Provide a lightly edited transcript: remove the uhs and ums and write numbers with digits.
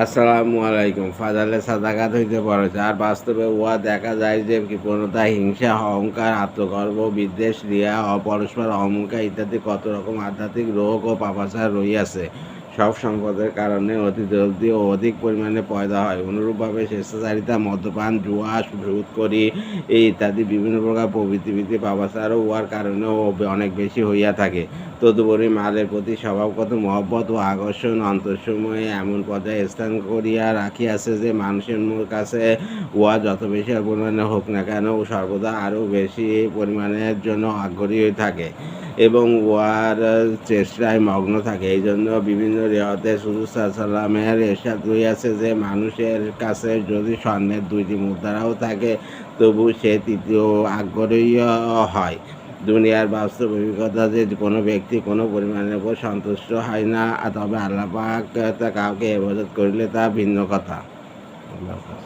আসসালামু আলাইকুম। ফাজালে সাদাকাত হইতে বড়, আর বাস্তবে উহা দেখা যায় যে কৃপণতা, হিংসা, অহংকার, আত্মগর্ব, বিদ্বেষ, রিয়া, অপরস্পর অহংকার ইত্যাদি কত রকম আধ্যাত্মিক রোগ ও পাপাচার রহিয়াছে। সব সম্পদের কারণে অতি জলদি ও অধিক পরিমাণে পয়দা হয়। অনুরূপভাবে স্বেচ্ছাচারিতা, মদ্যপান, জুয়া, সুদখোরি ইত্যাদি বিভিন্ন প্রকার প্রবৃত্তি পাপাচারও উহার কারণেও অনেক বেশি হইয়া থাকে। তদুপরি মালের প্রতি স্বভাবগত মহব্বত ও আকর্ষণ অন্তরসমূহে এমন পর্যায়ে স্থান করিয়া রাখিয়াছে যে মানুষের কাছে উহা যত বেশি পরিমাণে হোক না কেন সর্বদা আরও বেশি পরিমাণের জন্য আগ্রহী হয়ে থাকে এবং উহার চেষ্টায় মগ্ন থাকে। এই জন্য বিভিন্ন রেওয়ায়তে রাসূল সাল্লাল্লাহু ইরশাদ রহিয়াছে যে মানুষের কাছে যদি স্বর্ণের ২টি মুদ্রাও থাকে তবু সে তৃতীয় আগ্রহী হয়। দুনিয়ার বাস্তব অভিজ্ঞতা যে কোনো ব্যক্তি কোনো পরিমাণের উপর সন্তুষ্ট হয় না, তবে আল্লাহ পাক কাউকে ইবাদত করিলে তা ভিন্ন কথা। আল্লাহ হাফেজ।